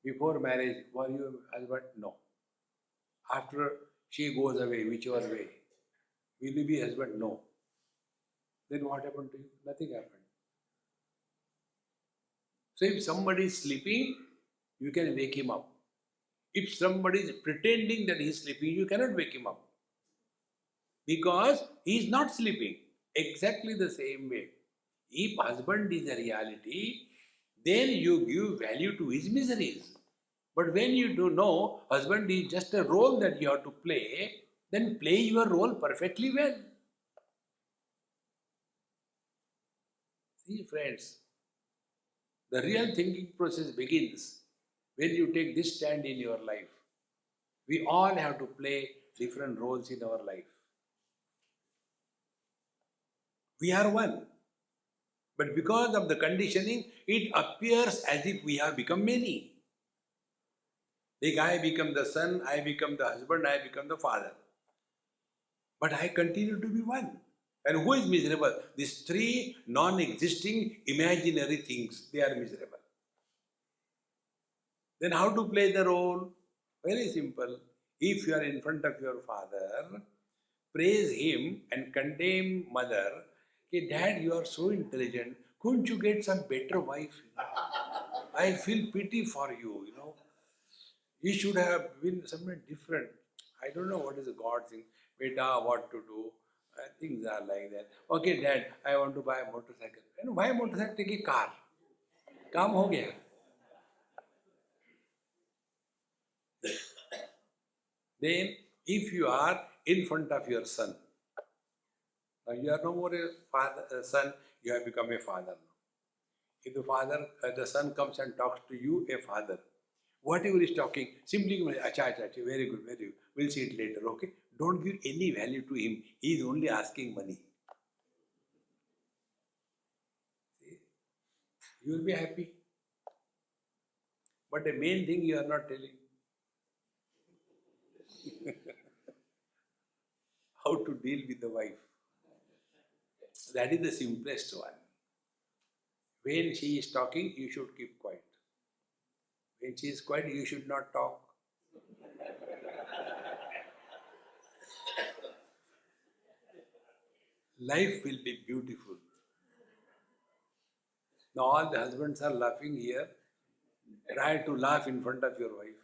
Speaker 1: Before marriage, were you husband? No. After she goes away, whichever way, will you be husband? No. Then what happened to you? Nothing happened. So if somebody is sleeping, you can wake him up. If somebody is pretending that he is sleeping, you cannot wake him up. Because he is not sleeping. Exactly the same way. If husband is a reality, then you give value to his miseries. But when you do know husband is just a role that you have to play, then play your role perfectly well. See, friends, the real thinking process begins when you take this stand in your life. We all have to play different roles in our life. We are one. But because of the conditioning, it appears as if we have become many. Like I become the son, I become the husband, I become the father. But I continue to be one. And who is miserable? These three non-existing imaginary things, they are miserable. Then how to play the role? Very simple. If you are in front of your father, praise him and condemn mother. Hey, Dad, you are so intelligent. Couldn't you get some better wife? I feel pity for you, You should have been somewhere different. I don't know what is the God thing. Beta, what to do. Things are like that. Okay, Dad, I want to buy a motorcycle. And why motorcycle? Take a car. काम हो गया. Then, if you are in front of your son, now you are no more a son, you have become a father now. If the son comes and talks to you, a father, whatever is talking, simply acha, very good, very good. We'll see it later, okay? Don't give any value to him. He is only asking money. See? You will be happy. But the main thing you are not telling. How to deal with the wife. That is the simplest one. When she is talking, you should keep quiet. When she is quiet, you should not talk. Life will be beautiful. Now all the husbands are laughing here. Try to laugh in front of your wife.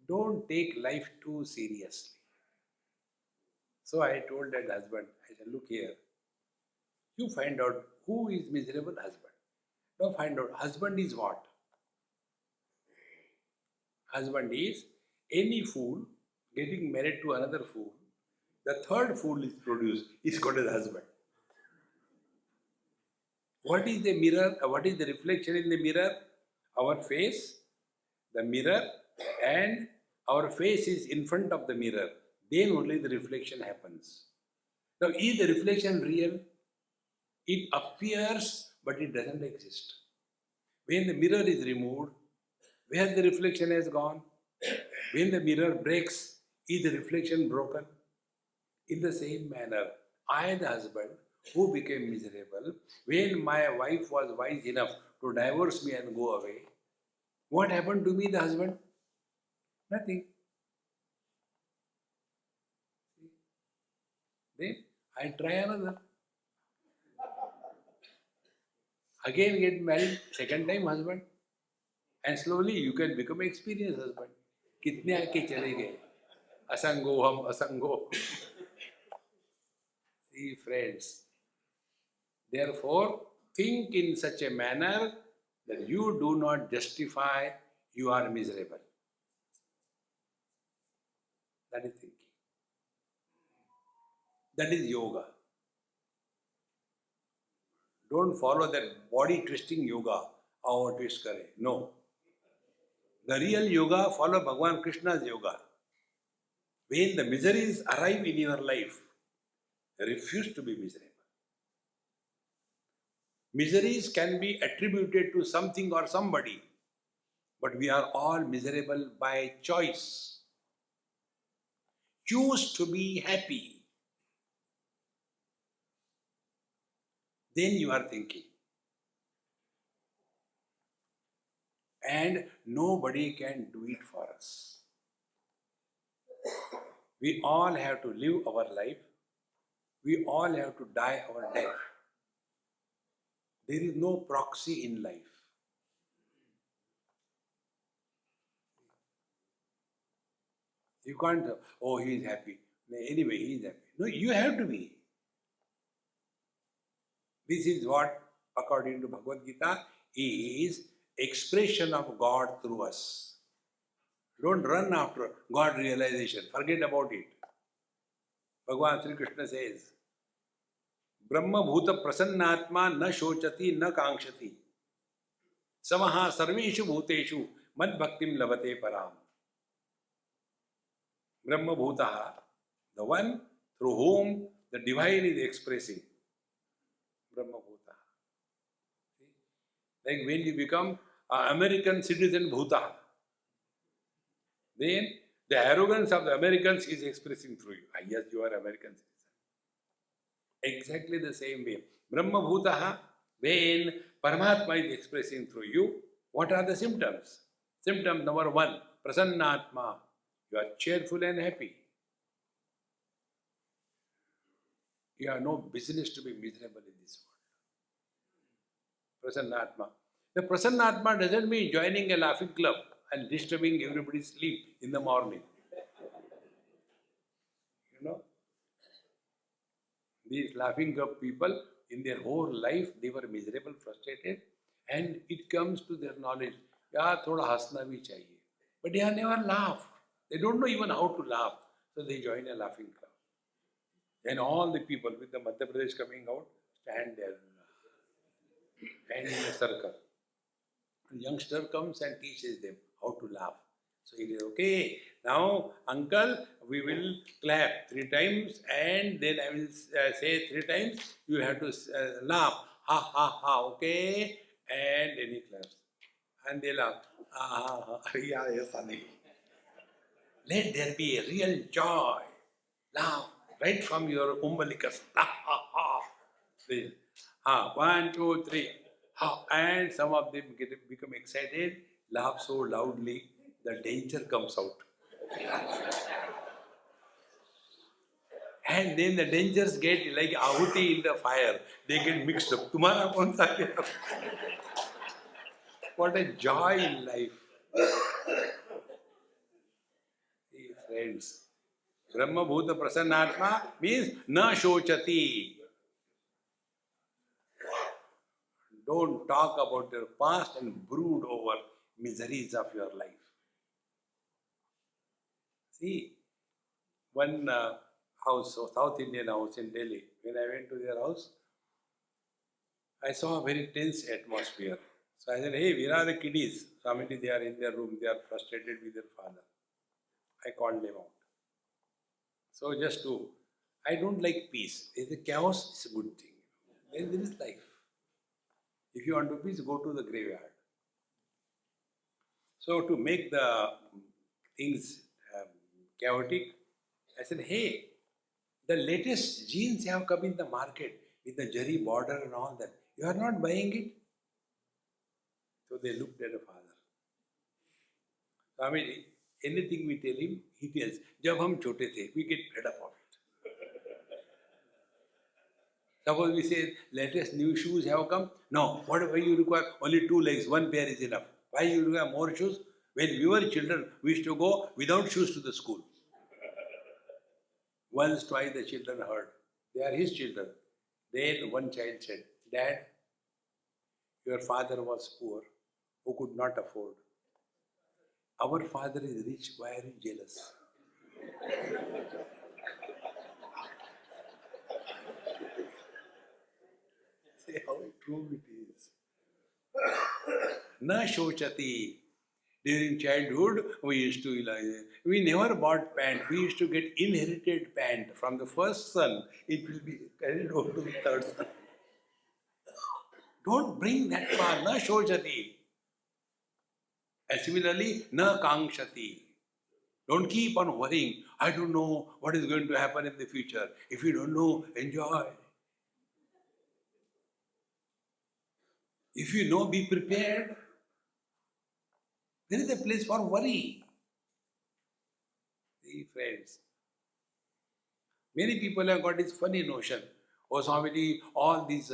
Speaker 1: Don't take life too seriously. So I told that husband, I said, look here, you find out who is miserable husband. Now find out, husband is what? Husband is any fool getting married to another fool. The third fool is produced, is called as husband. What is the mirror? What is the reflection in the mirror? Our face, the mirror, and our face is in front of the mirror. Then only the reflection happens. Now, is the reflection real? It appears, but it doesn't exist. When the mirror is removed, where the reflection has gone? When the mirror breaks, is the reflection broken? In the same manner, I, the husband, who became miserable, when my wife was wise enough to divorce me and go away, what happened to me, the husband? Nothing. Then I try another. Again get married, second time husband. And slowly you can become experienced husband. कितने आके चले गए असंगो हम असंगो. See friends, therefore think in such a manner that you do not justify you are miserable. That is thinking. That is yoga. Don't follow that body twisting yoga. How twist kare. No. The real yoga, follow Bhagavan Krishna's yoga. When the miseries arrive in your life, refuse to be miserable. Miseries can be attributed to something or somebody, but we are all miserable by choice. Choose to be happy. Then you are thinking. And nobody can do it for us. We all have to live our life. We all have to die our death. There is no proxy in life. You can't, oh, he is happy. Anyway, he is happy. No, you have to be. This is what, according to Bhagavad Gita, is expression of God through us. Don't run after God realization. Forget about it. Bhagavan Sri Krishna says, Brahma bhuta prasannatma na shochati na kankshati. Samaha sarveshu bhuteshu mad bhaktim lavate param. Brahma bhutaha, the one through whom the divine is expressing. Brahma bhutaha. Like when you become an American citizen bhuta, then the arrogance of the Americans is expressing through you. Ah, yes, you are American citizen. Exactly the same way. Brahma bhutaha, when Paramatma is expressing through you, what are the symptoms? Symptom number one, prasannatma. You are cheerful and happy. You have no business to be miserable in this world. Prasannatma. The Prasannatma doesn't mean joining a laughing club and disturbing everybody's sleep in the morning. You know, these laughing club people, in their whole life, they were miserable, frustrated, and it comes to their knowledge, yeah, thoda hasna bhi chahiye. But they have never laughed. They don't know even how to laugh. So they join a laughing club. Then all the people with the Madhya Pradesh coming out stand there and in a circle. A youngster comes and teaches them how to laugh. So he says, okay, now uncle, we will clap 3 times and then I will say 3 times, you have to laugh. Ha ha ha, okay? And then he claps. And they laugh. Ha ha ha, yeah, yes, honey. Let there be a real joy. Laugh right from your umbilicus. Ha ha ha. Then, 1, 2, 3. Ha. And some of them become excited, laugh so loudly, the danger comes out. And then the dangers get like ahuti in the fire. They get mixed up. Tumhara kaun sa hai? What a joy in life. Hey, friends. Brahma Bhuta Prasannatma means na shochati. Don't talk about your past and brood over miseries of your life. See, one house, South Indian house in Delhi, when I went to their house, I saw a very tense atmosphere. So I said, hey, where are the kiddies? Swami, they are in their room, they are frustrated with their father. I called them out. So I don't like peace. If the chaos is a good thing. Then there is life. If you want to peace, go to the graveyard. So to make the things chaotic, I said, hey, the latest jeans have come in the market with the jari border and all that. You are not buying it? So they looked at the father. Swami, anything we tell him, he tells, jab hum chote the, we get fed up of it. Suppose we say, latest new shoes have come. No, whatever you require, only 2 legs, 1 pair is enough. Why you require more shoes? When we were children, we used to go without shoes to the school. Once, twice the children heard. They are his children. Then one child said, Dad, your father was poor, who could not afford. Our father is rich, why are you jealous? See how true it is. Na shochati. During childhood, we never bought pant. We used to get inherited pant from the first son. It will be carried over to the third son. Don't bring that far. Na shochati. And similarly, na kangshati. Don't keep on worrying. I don't know what is going to happen in the future. If you don't know, enjoy. If you know, be prepared. There is a place for worry. See, friends, many people have got this funny notion. Oh, Swamiji, all these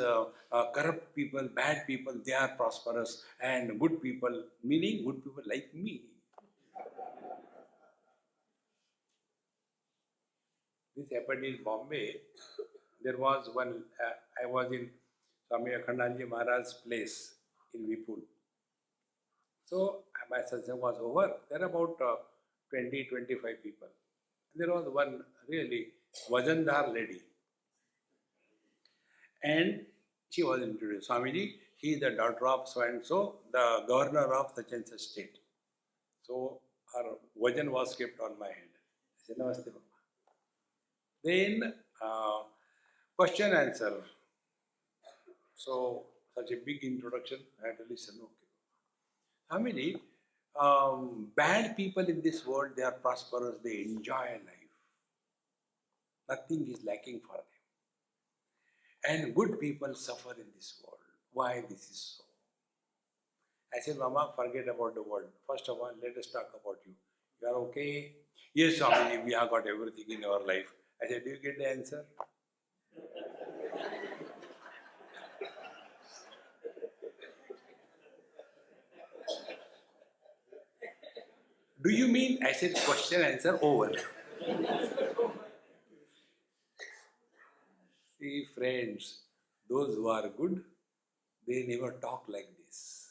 Speaker 1: corrupt people, bad people, they are prosperous, and good people, meaning good people like me. This happened in Bombay. There was one, I was in Swami Akhandanji Maharaj's place in Vipul. So my satsang was over. There are about 20, 25 people. There was one really Vajandar lady. And she was introduced. Swamiji, she is the daughter of so and so, the governor of such and such state. So her vajan was kept on my head. I said, Namaste, Mama. Then question answer. So such a big introduction, I had to listen. Okay. Swamiji, bad people in this world, they are prosperous, they enjoy life. Nothing is lacking for them. And good people suffer in this world. Why this is so? I said, Mama, forget about the world. First of all, let us talk about you. You are okay? Yes, Swamiji, we have got everything in our life. I said, do you get the answer? Do you mean? I said, question, answer, over. See, friends, those who are good, they never talk like this.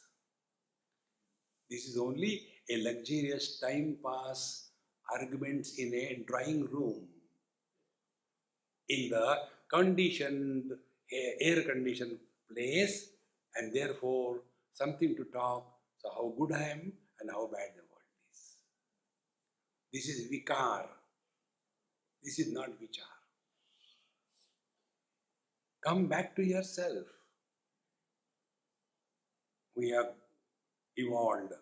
Speaker 1: This is only a luxurious time pass arguments in a drawing room. In the conditioned, air conditioned place, and therefore something to talk. So how good I am and how bad the world is. This is vikar. This is not vichar. Come back to yourself. We have evolved.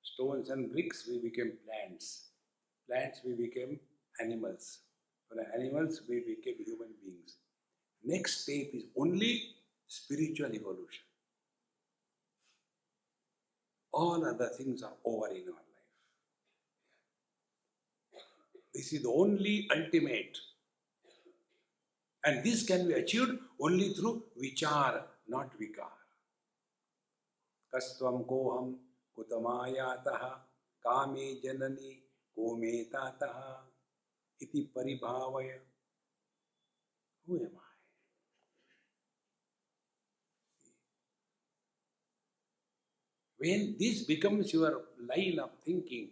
Speaker 1: Stones and bricks, we became plants. Plants, we became animals. From animals, we became human beings. Next step is only spiritual evolution. All other things are over in our life. This is the only ultimate. And this can be achieved only through vichar, not vikar. Kastvam koham kutamayataha kame janani kometataha iti paribhavaya. Who am I? When this becomes your line of thinking,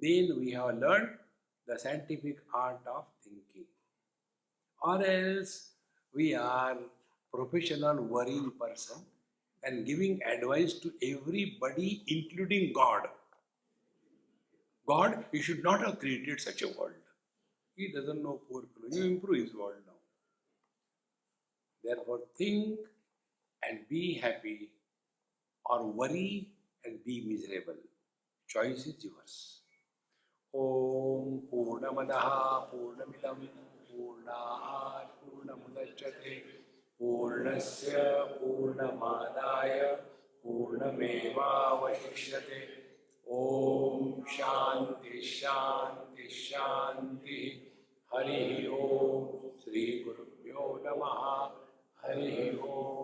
Speaker 1: then we have learned the scientific art of thinking. Or else we are professional worrying person and giving advice to everybody, including God. God, you should not have created such a world. He doesn't know, poor fellow. You improve his world now. Therefore, think and be happy, or worry and be miserable. Choice is yours. Om Purnamadaha Purnamidam Purnat Purnamudachyate Purnasya Purnamadaya Purnameva Vashishyate. Om Shanti Shanti Shanti. Hari Om. Sri Gurubhyo Namaha. Hari Om.